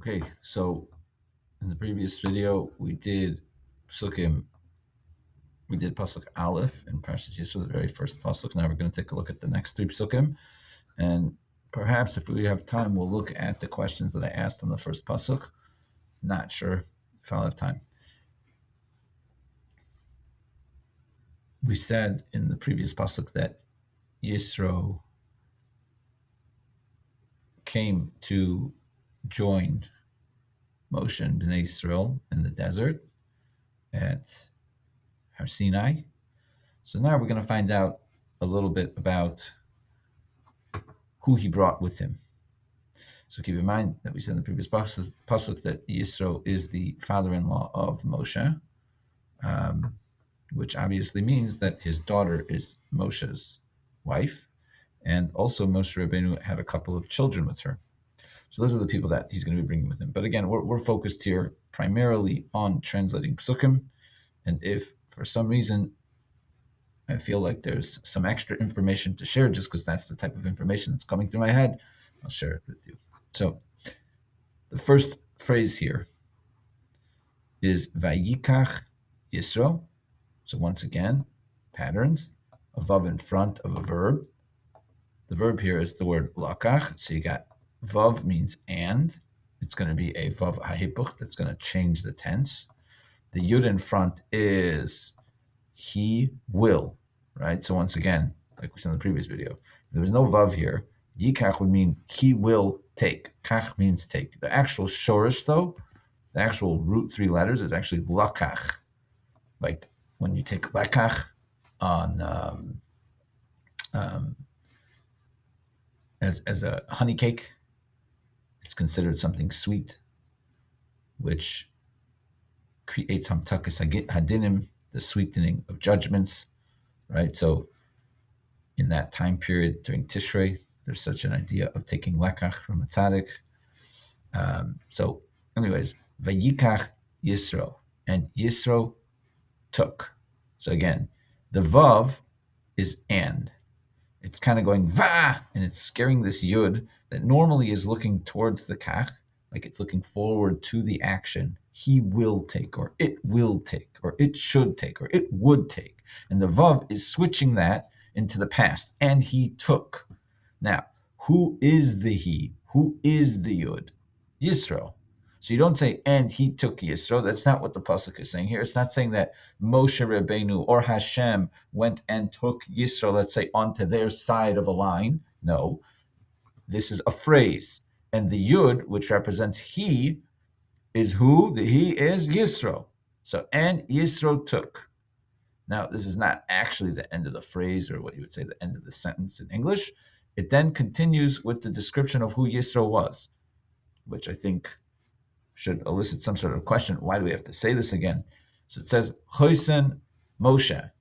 Okay, so in the previous video we did pesukim. We did pasuk Aleph in Parshas Yisro, the very first pasuk. Now we're going to take a look at the next three pesukim, and perhaps if we have time, we'll look at the questions that I asked on the first pasuk. Not sure if I'll have time. We said in the previous pasuk that Yisro came to join Moshe and Bnei Yisrael in the desert at Har Sinai. So now we're going to find out a little bit about who he brought with him. So keep in mind that we said in the previous pasuk that Yisro is the father-in-law of Moshe, which obviously means that his daughter is Moshe's wife, and also Moshe Rabbeinu had a couple of children with her. So those are the people that he's going to be bringing with him. But again, we're focused here primarily on translating pesukim, and if for some reason I feel like there's some extra information to share just because that's the type of information that's coming through my head, I'll share it with you. So the first phrase here is Vayikach Yisro. So once again, patterns, a vav in front of a verb. The verb here is the word lekach. So you got vav means and. It's going to be a vav hahipuch that's going to change the tense. The yud in front is he will, right? So once again, like we said in the previous video, there was no vav here. Yikach would mean he will take. Kach means take. The actual shorish, though, the actual root three letters is actually lekach. Like when you take lekach on as a honey cake, it's considered something sweet, which creates hamtakas hadinim, the sweetening of judgments, right? So in that time period during Tishrei, there's such an idea of taking lekach from a tzaddik. So anyways, Vayikach Yisro, and Yisro took. So again, the vav is and. It's kind of going va, and it's scaring this yud that normally is looking towards the kach, like it's looking forward to the action. He will take, or it will take, or it should take, or it would take. And the vav is switching that into the past, and he took. Now, who is the he? Who is the yud? Yisro. So you don't say, and he took Yisro. That's not what the pasuk is saying here. It's not saying that Moshe Rabbeinu or Hashem went and took Yisro, let's say, onto their side of a line. No, this is a phrase. And the Yud, which represents he, is who? The he is Yisro. So, and Yisro took. Now, this is not actually the end of the phrase, or what you would say the end of the sentence in English. It then continues with the description of who Yisro was, which I think should elicit some sort of question. Why do we have to say this again? So it says, Chosen Moshe.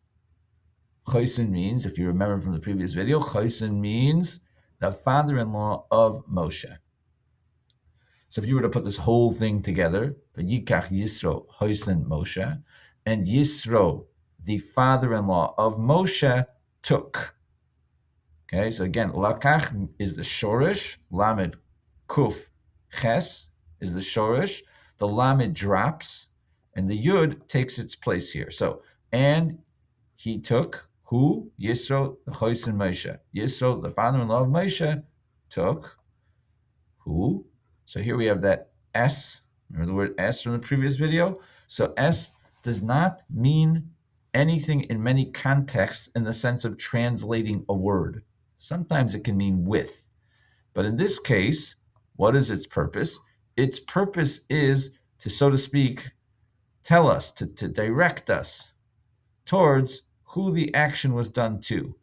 Chosen means, if you remember from the previous video, Chosen means the father-in-law of Moshe. So if you were to put this whole thing together, Yikach Yisro, Chosen Moshe, and Yisro, the father-in-law of Moshe, took. Okay, so again, lekach is the shorish, lamed kuf ches is the shorish, the lamed drops, and the yud takes its place here. So, and he took, who? Yisro, the Chosen Moshe. Yisro, the father-in-law of Moshe, took, who? So here we have that S, remember the word S from the previous video? So S does not mean anything in many contexts in the sense of translating a word. Sometimes it can mean with. But in this case, what is its purpose? Its purpose is to, so to speak, tell us, to direct us towards who the action was done to,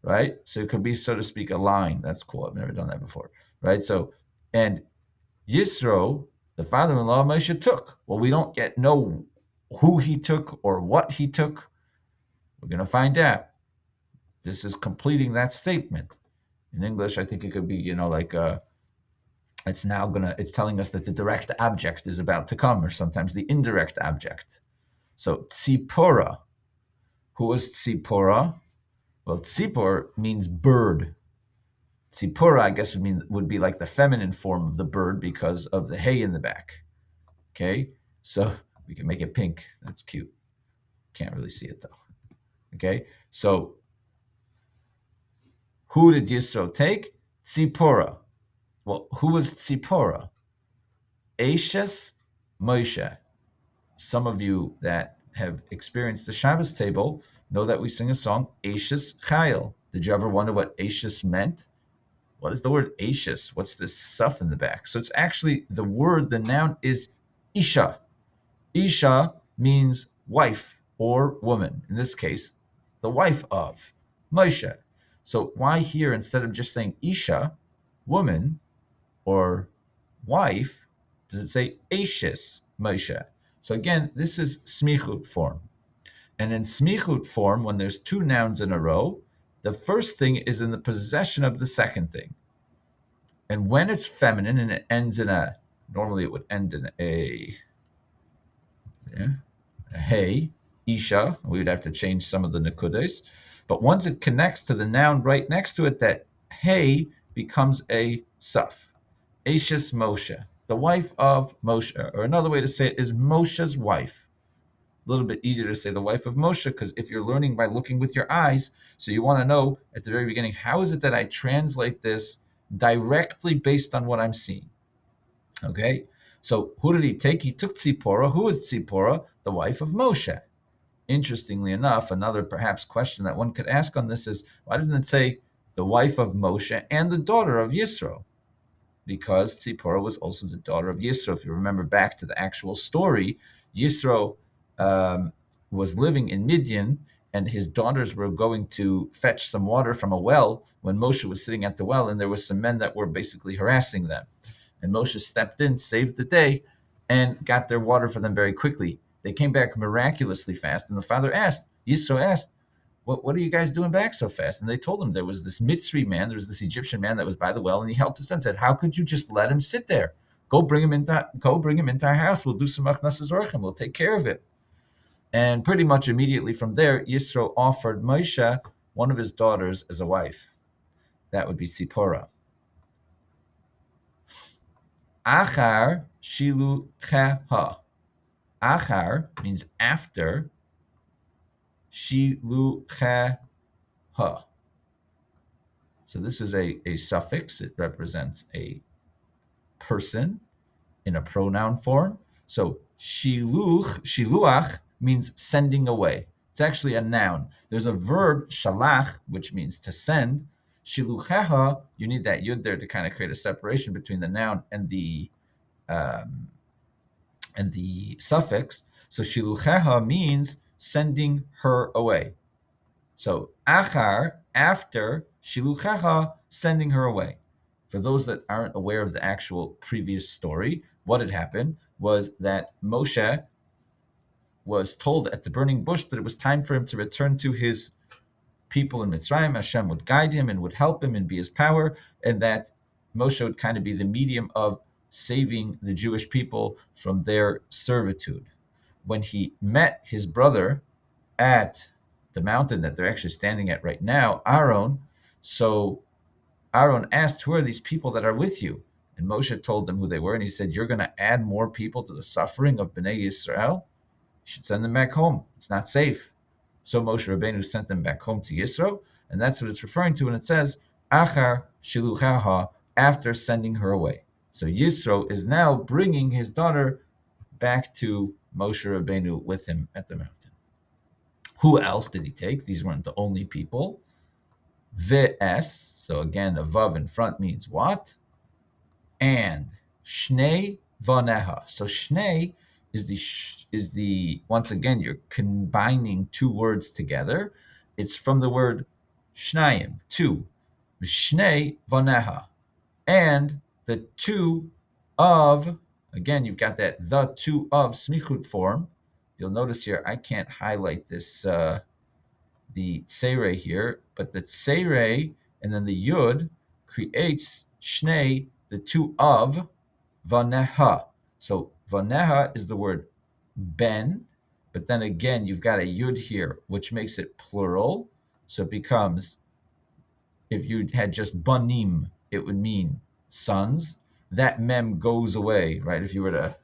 right? So it could be, so to speak, a line. That's cool. I've never done that before, right? So, and Yisro, the father-in-law of Moshe, took. Well, we don't yet know who he took or what he took. We're going to find out. This is completing that statement. In English, I think it could be, like it's telling us that the direct object is about to come, or sometimes the indirect object. So tzipora. Who is tzipora? Well, tzipor means bird. Tzipora, I guess, would be like the feminine form of the bird because of the hay in the back. Okay, so we can make it pink. That's cute. Can't really see it though. Okay, so who did Yisro take? Tzipora. Well, who was Tzipora? Eishes Moshe. Some of you that have experienced the Shabbos table know that we sing a song, Eishes Chayil. Did you ever wonder what Eishes meant? What is the word Eishes? What's this stuff in the back? So it's actually the word, the noun is Isha. Isha means wife or woman. In this case, the wife of Moshe. So why here, instead of just saying Isha, woman or wife, does it say Eishes Moshe? So again, this is Smichut form. And in Smichut form, when there's two nouns in a row, the first thing is in the possession of the second thing. And when it's feminine and it ends in a, normally it would end in a hey, Isha, we would have to change some of the nekudes. But once it connects to the noun right next to it, that hey becomes a suf. Eishes Moshe, the wife of Moshe, or another way to say it is Moshe's wife. A little bit easier to say the wife of Moshe, because if you're learning by looking with your eyes, so you want to know at the very beginning, how is it that I translate this directly based on what I'm seeing? Okay, so who did he take? He took Tzipora. Who is Tzipora? The wife of Moshe. Interestingly enough, another perhaps question that one could ask on this is, why doesn't it say the wife of Moshe and the daughter of Yisro? Because Tzipora was also the daughter of Yisro. If you remember back to the actual story, Yisro was living in Midian, and his daughters were going to fetch some water from a well when Moshe was sitting at the well, and there were some men that were basically harassing them. And Moshe stepped in, saved the day, and got their water for them very quickly. They came back miraculously fast, and the father Yisro asked, what are you guys doing back so fast? And they told him there was this Mitzri man, there was this Egyptian man that was by the well, and he helped us and said, how could you just let him sit there? Go bring him into our house. We'll do some achnasas orchim. We'll take care of it. And pretty much immediately from there, Yisro offered Moshe one of his daughters as a wife. That would be Tzipora. Achar shilucheha. Achar means after. Shilucheha. So this is a suffix. It represents a person in a pronoun form. So shiluach means sending away. It's actually a noun. There's a verb, shalach, which means to send. Shilucheha, you need that yud there to kind of create a separation between the noun and the suffix. So shilucheha means sending her away. So achar, after, shilucheha, sending her away. For those that aren't aware of the actual previous story, what had happened was that Moshe was told at the burning bush that it was time for him to return to his people in Mitzrayim. Hashem would guide him and would help him and be his power, and that Moshe would kind of be the medium of saving the Jewish people from their servitude. When he met his brother at the mountain that they're actually standing at right now, Aaron, so Aaron asked, who are these people that are with you? And Moshe told them who they were, and he said, you're going to add more people to the suffering of Bnei Yisrael? You should send them back home. It's not safe. So Moshe Rabbeinu sent them back home to Yisro, and that's what it's referring to when it says, Achar shiluchaha, after sending her away. So Yisro is now bringing his daughter back to Moshe Rabbeinu with him at the mountain. Who else did he take? These weren't the only people. V'es, so again, a vav in front means what? And shnei vaneha. So shnei is the once again, you're combining two words together. It's from the word shnayim, two. Shnei vaneha. And the two of, again, you've got that the two of Smichut form. You'll notice here, I can't highlight this, the tsere here, but the tsere and then the yud creates shnei, the two of vaneha. So vaneha is the word ben, but then again, you've got a yud here, which makes it plural. So it becomes If you had just banim, it would mean sons. That mem goes away, right? If you were to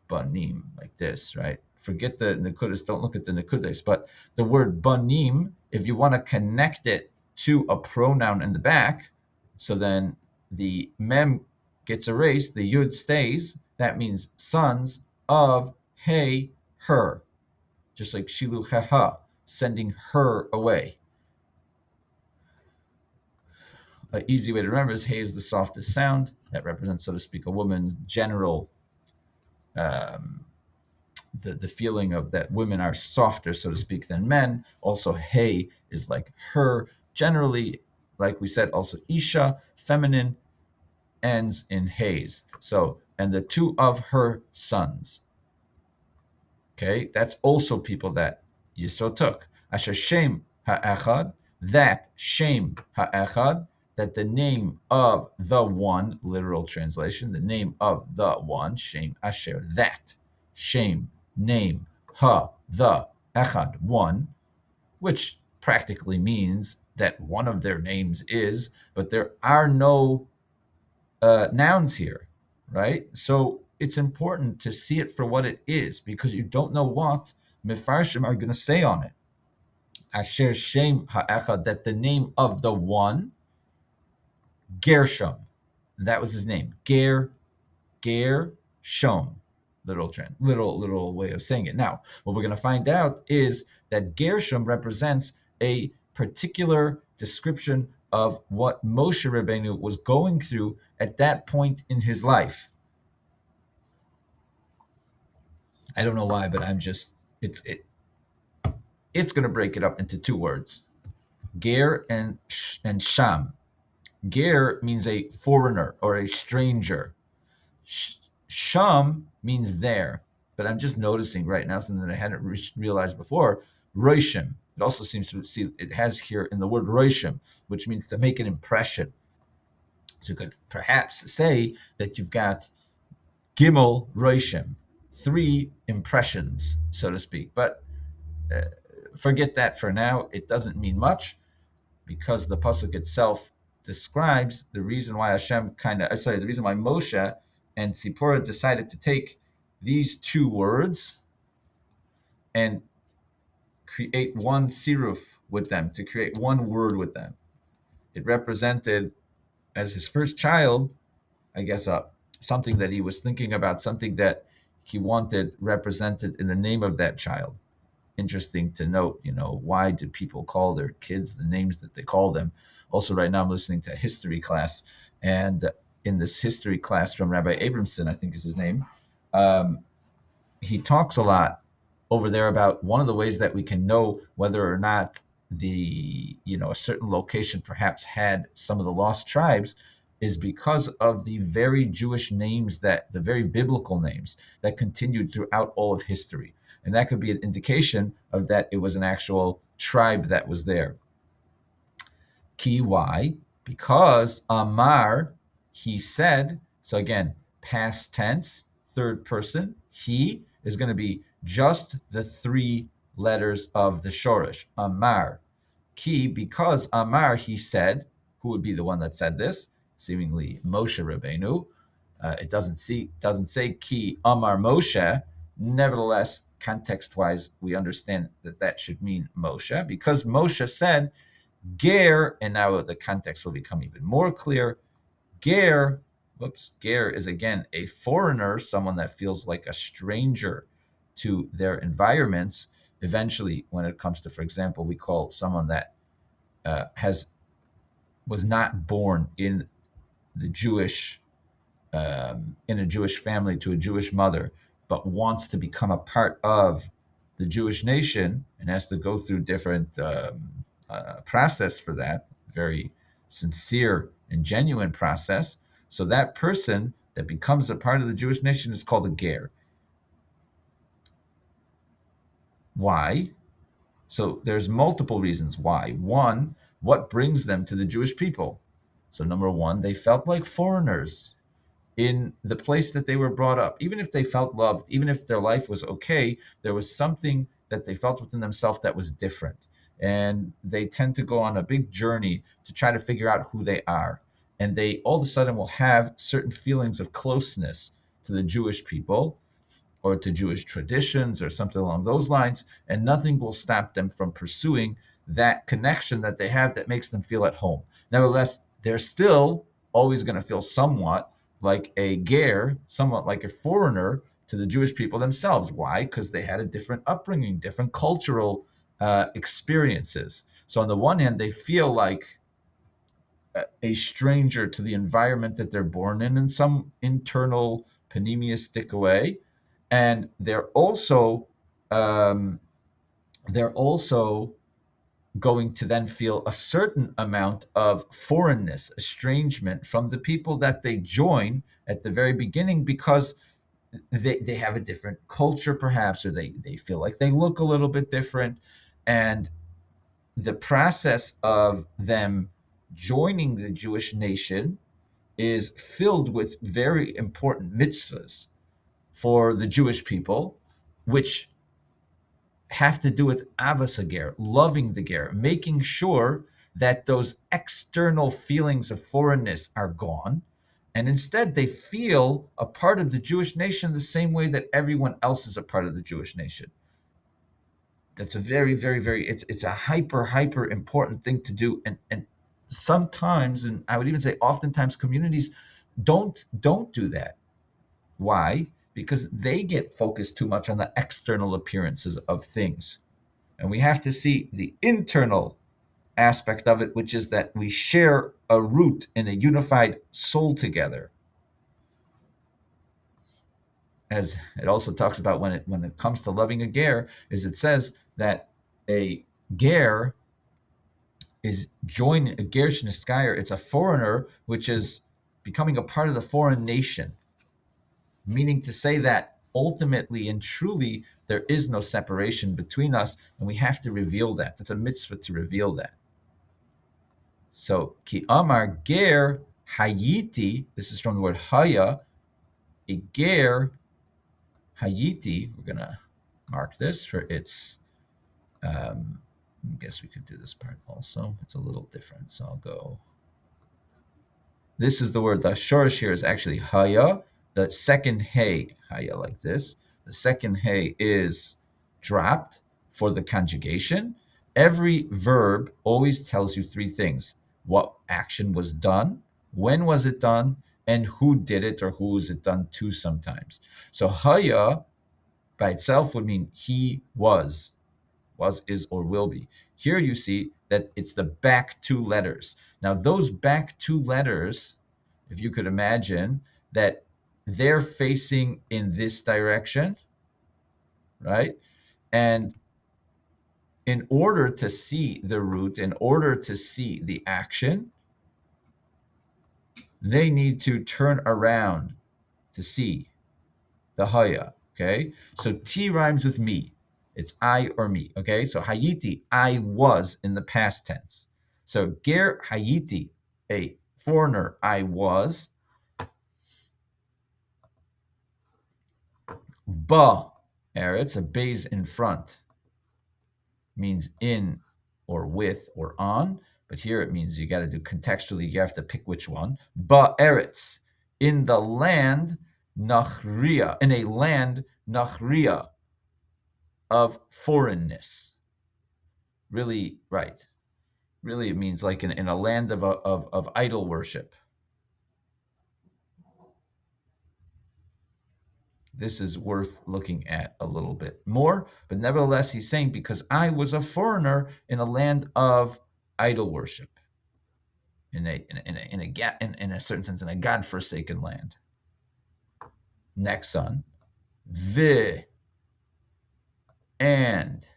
banim like this, right? Forget the nekudas, don't look at the nekudas, but the word banim, if you want to connect it to a pronoun in the back, so then the mem gets erased, the yud stays, that means sons of hey, her. Just like Shiluach, sending her away. An easy way to remember is hey is the softest sound. That represents, so to speak, a woman's general, the feeling of that women are softer, so to speak, than men. Also, hey is like her. Generally, like we said, also isha, feminine, ends in hays. So, and the two of her sons. Okay, that's also people that Yisro took. Asher Shem ha'echad, that Shem ha'echad, that the name of the one, literal translation, the name of the one, Shem Asher, that Shem, name, ha, the, echad, one, which practically means that one of their names is, but there are no nouns here, right? So it's important to see it for what it is, because you don't know what Mefarshim are going to say on it. Asher Shem Ha'echad, that the name of the one, Gershom, that was his name, Gershom, literal way of saying it. Now, what we're going to find out is that Gershom represents a particular description of what Moshe Rabbeinu was going through at that point in his life. I don't know why, but it's going to break it up into two words, ger and sham. Ger means a foreigner or a stranger. Sham means there, but I'm just noticing right now something that I hadn't realized before. Roshim. It also seems to see it has here in the word roshim, which means to make an impression. So you could perhaps say that you've got Gimel Roshim, 3 impressions, so to speak. But forget that for now. It doesn't mean much, because the pasuk itself describes the reason why the reason why Moshe and Tzipporah decided to take these 2 words and create one siruf with them, to create one word with them. It represented, as his first child, I guess, something that he was thinking about, something that he wanted represented in the name of that child. Interesting to note, why do people call their kids the names that they call them? Also, right now I'm listening to a history class, and in this history class from Rabbi Abramson, I think is his name, he talks a lot over there about one of the ways that we can know whether or not a certain location perhaps had some of the lost tribes is because of the very Jewish names, the very biblical names that continued throughout all of history. And that could be an indication of that it was an actual tribe that was there. Ki, why? Because Amar, he said, so again, past tense, third person, he is going to be just the 3 letters of the Shorash, Amar. Ki, because Amar, he said, who would be the one that said this? Seemingly Moshe Rabbeinu. It doesn't say Ki Amar Moshe. Nevertheless, context-wise, we understand that should mean Moshe, because Moshe said, Ger, and now the context will become even more clear. Ger is again a foreigner, someone that feels like a stranger to their environments. Eventually, when it comes to, for example, we call someone that was not born in the Jewish in a Jewish family to a Jewish mother, but wants to become a part of the Jewish nation and has to go through different process for that, very sincere and genuine process. So that person that becomes a part of the Jewish nation is called a ger. Why? So there's multiple reasons why. One, what brings them to the Jewish people? So number one, they felt like foreigners in the place that they were brought up. Even if they felt loved, even if their life was okay, there was something that they felt within themselves that was different. and they tend to go on a big journey to try to figure out who they are. And they all of a sudden will have certain feelings of closeness to the Jewish people or to Jewish traditions or something along those lines, and nothing will stop them from pursuing that connection that they have that makes them feel at home. Nevertheless, they're still always going to feel somewhat like a ger, somewhat like a foreigner to the Jewish people themselves. Why? Because they had a different upbringing, different cultural experiences. So on the one hand, they feel like a stranger to the environment that they're born in some internal panemiistic way, and they're also going to then feel a certain amount of foreignness, estrangement from the people that they join at the very beginning, because they have a different culture perhaps, or they feel like they look a little bit different. And the process of them joining the Jewish nation is filled with very important mitzvahs for the Jewish people, which have to do with avos hager, loving the ger, making sure that those external feelings of foreignness are gone, and instead they feel a part of the Jewish nation the same way that everyone else is a part of the Jewish nation. That's a very, very, very, it's a hyper important thing to do. And sometimes, and I would even say oftentimes, communities don't do that. Why? Because they get focused too much on the external appearances of things. And we have to see the internal aspect of it, which is that we share a root in a unified soul together. As it also talks about when it comes to loving a ger, is it says that a ger is joining a ger shniskayer. It's a foreigner which is becoming a part of the foreign nation, meaning to say that ultimately and truly there is no separation between us, and we have to reveal that. That's a mitzvah to reveal that. So ki amar ger hayiti, this is from the word haya, a ger hayiti, we're going to mark this for its, I guess we could do this part also. It's a little different, so I'll go. This is the word, the shorash here is actually haya. The second hey, haya like this. The second hey is dropped for the conjugation. Every verb always tells you three things: what action was done, when was it done, and who did it or who was it done to sometimes. So haya by itself would mean he was, is, or will be. Here you see that it's the back two letters. Now those back two letters, if you could imagine that they're facing in this direction, right? And in order to see the root, in order to see the action, they need to turn around to see the haya, okay? So T rhymes with me. It's I or me, okay? So hayiti, I was in the past tense. So ger hayiti, a foreigner, I was. Ba eretz, a base in front, means in or with or on, but here it means you got to do contextually, you have to pick which one. Ba eretz, in the land nachria, in a land nachria, of foreignness. Really, right. Really, it means like in a land of idol worship. This is worth looking at a little bit more, but nevertheless, he's saying, because I was a foreigner in a land of idol worship, in a certain sense, in a God-forsaken land. Next son, vi, and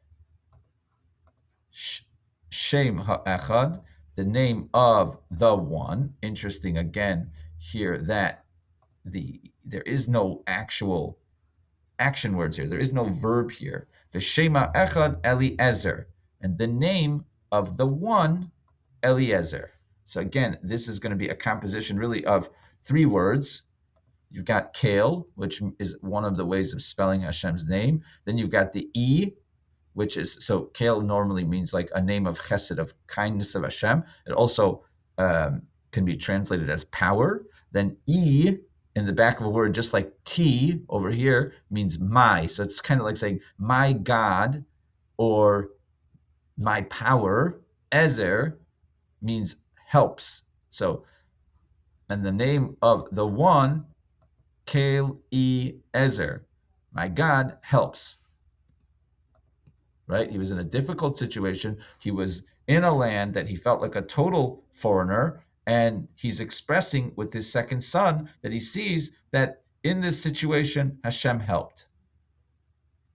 shem ha'echad, the name of the one. Interesting again here that there is no actual action words here. There is no verb here. The Shema Echad Eliezer, and the name of the one, Eliezer. So again, this is going to be a composition really of three words. You've got Kale, which is one of the ways of spelling Hashem's name. Then you've got the E, which is, so Kel normally means like a name of chesed, of kindness of Hashem. It also can be translated as power. Then E in the back of a word, just like T over here, means my. So it's kind of like saying my God or my power. Ezer means helps. So, and the name of the one, Kel Ezer, my God helps. Right? He was in a difficult situation. He was in a land that he felt like a total foreigner, and he's expressing with his second son that he sees that in this situation, Hashem helped.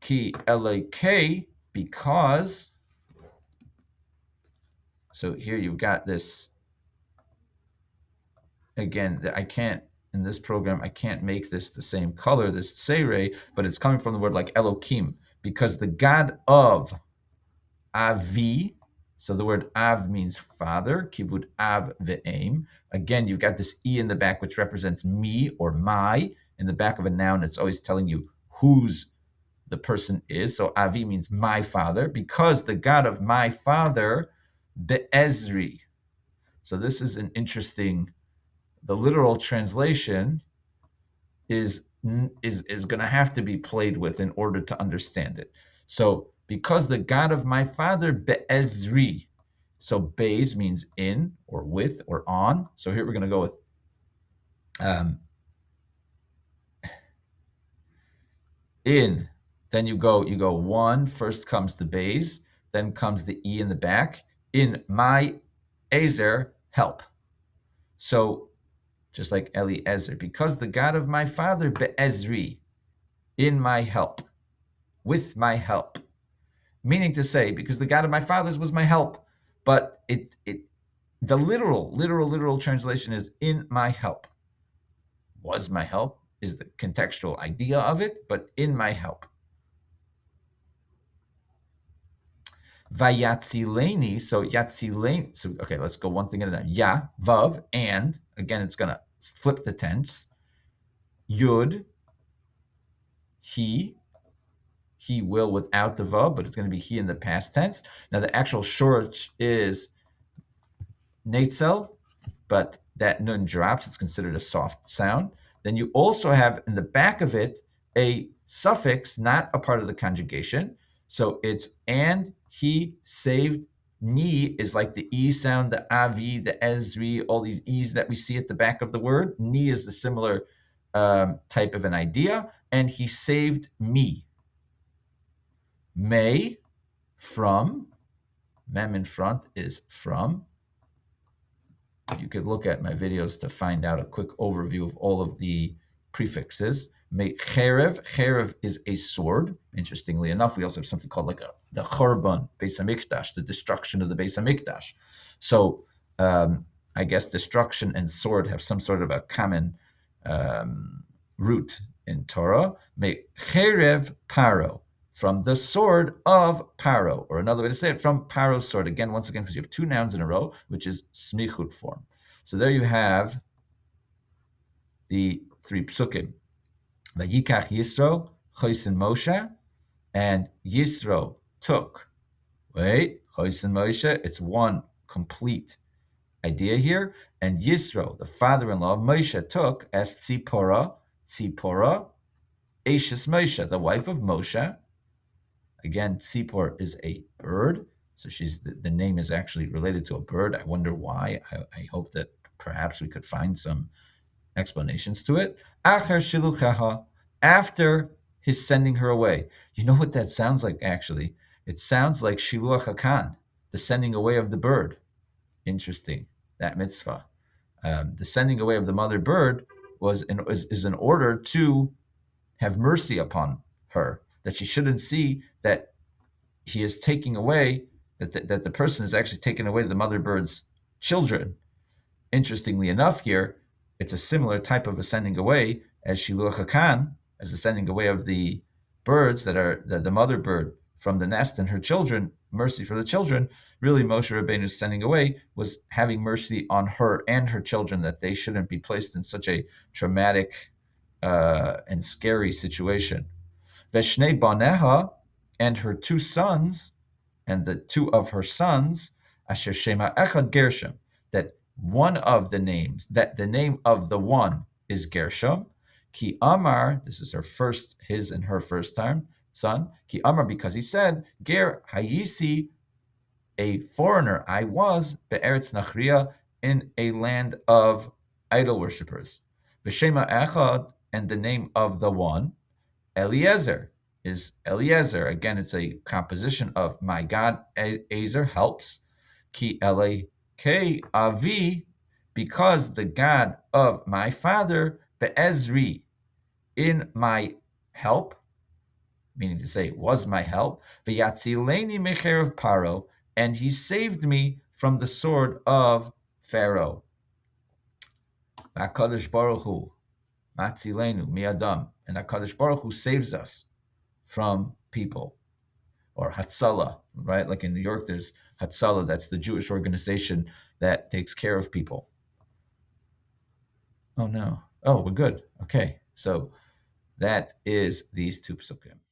Ki Elokei, because, so here you've got this, again, I can't, in this program, I can't make this the same color, this Seirei, but it's coming from the word like Elokim, because the God of Avi, so the word Av means father, kibud Av ve'em. Again, you've got this E in the back, which represents me or my. In the back of a noun, it's always telling you whose the person is. So Avi means my father, because the God of my father, Be'ezri. So this is an interesting, the literal translation is going to have to be played with in order to understand it. So, because the God of my father, Be'ezri. So, Be'ez means in or with or on. So, here we're going to go with in. Then you go one. First comes the Be'ez. Then comes the E in the back. In my Ezer, help. So, just like Eliezer, because the God of my father, Be'ezri, in my help, with my help. Meaning to say, because the God of my fathers was my help, but the literal translation is in my help. Was my help is the contextual idea of it, but in my help. Vayatzileni, so yatzileni, so okay, let's go one thing at a time. Ya, vav, and, again, it's going to flip the tense. Yud, he will without the vav, but it's going to be he in the past tense. Now, the actual shorach is netzel, but that nun drops. It's considered a soft sound. Then you also have in the back of it a suffix, not a part of the conjugation. So it's and he saved. Ni is like the E sound, the avi, the ezri, all these E's that we see at the back of the word. Ni is the similar type of an idea. And he saved me. May, from, mem in front is from. You could look at my videos to find out a quick overview of all of the prefixes. May cherev is a sword. Interestingly enough, we also have something called like the chorban, Beis Hamikdash, the destruction of the Beis Hamikdash. So I guess destruction and sword have some sort of a common root in Torah. May cherev paro, from the sword of Paro, or another way to say it, from Paro's sword. Again, once again, because you have two nouns in a row, which is Smichut form. So there you have the three pesukim. Vayikach Yisro, Eishes Moshe, and Yisro took. Wait, Eishes Moshe, it's one complete idea here. And Yisro, the father-in-law of Moshe, took as Tzipora, Eishes Moshe, the wife of Moshe. Again, tzipor is a bird, so the name is actually related to a bird. I wonder why. I hope that perhaps we could find some explanations to it. Acher shiluchaha, after his sending her away. You know what that sounds like, actually? It sounds like Shiluach Hakan, the sending away of the bird. Interesting, that mitzvah. The sending away of the mother bird is in order to have mercy upon her, that she shouldn't see that he is taking away, that the person is actually taking away the mother bird's children. Interestingly enough here, it's a similar type of a sending away as Shiluach Hakan, as the sending away of the birds that are the mother bird from the nest and her children, mercy for the children. Really, Moshe Rabbeinu's sending away was having mercy on her and her children, that they shouldn't be placed in such a traumatic and scary situation. Veshnei baneha, and her two sons, and the two of her sons, asher shema echad Gershom, that one of the names, that the name of the one is Gershom. Ki Amar, this is his and her first time son. Ki Amar, because he said, Ger Hayisi, a foreigner I was, be'eretz Nachria, in a land of idol worshippers. V'shema echad, and the name of the one, Eliezer, is Eliezer. Again, it's a composition of my God, Ezer, helps. Ki Eleke Avi, because the God of my father, Be'ezri, in my help, meaning to say, was my help, V'yatzileni mecherev Paro, and he saved me from the sword of Pharaoh. HaKadosh Baruch Hu, Matzilenu, mi'adam, and HaKadosh Baruch Hu saves us from people, or Hatzalah, right? Like in New York, there's Hatzalah, that's the Jewish organization that takes care of people. Oh no. Oh, we're good. Okay. So that is these two pesukim.